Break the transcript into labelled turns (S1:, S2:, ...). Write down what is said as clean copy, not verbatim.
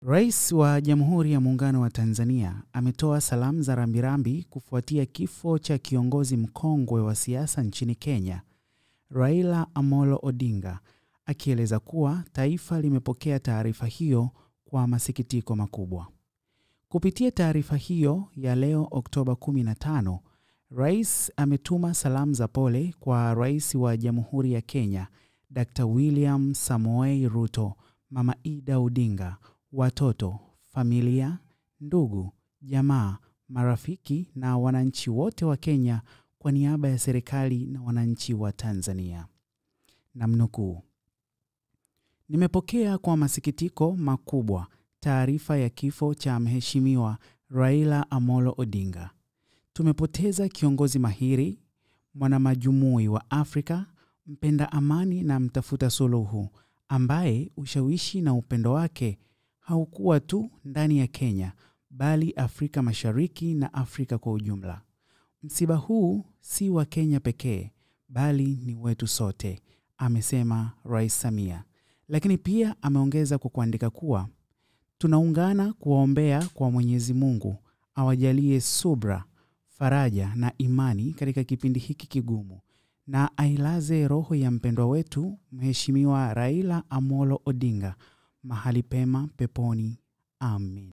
S1: Rais wa Jamhuri ya Muungano wa Tanzania ametoa salamu za rambirambi kufuatia kifo cha kiongozi mkongwe wa siasa nchini Kenya, Raila Amolo Odinga, akieleza kuwa taifa limepokea taarifa hiyo kwa masikitiko makubwa. Kupitia taarifa hiyo ya leo Oktoba 15, Rais ametuma salamu za pole kwa Rais wa Jamhuri ya Kenya, Dr. William Samoei Ruto, Mama Ida Odinga, watoto, familia, ndugu, jamaa, marafiki na wananchi wote wa Kenya kwa niaba ya serikali na wananchi wa Tanzania. Namnukuu: nimepokea kwa masikitiko makubwa taarifa ya kifo cha Mheshimiwa Raila Amolo Odinga. Tumepoteza kiongozi mahiri, mwanamajumui wa Afrika, mpenda amani na mtafuta suluhu, ambaye ushawishi na upendo wake haukuwa tu ndani ya Kenya, bali Afrika Mashariki na Afrika kwa ujumla. Msiba huu si wa Kenya pekee, bali ni wetu sote, amesema Rais Samia. Lakini pia ameongeza kwa kuandika kuwa tunaungana kuwaombea kwa Mwenyezi Mungu awajalie subra, faraja na imani katika kipindi hiki kigumu, na ailaze roho ya mpendwa wetu Mheshimiwa Raila Amolo Odinga mahali pema peponi. Amen.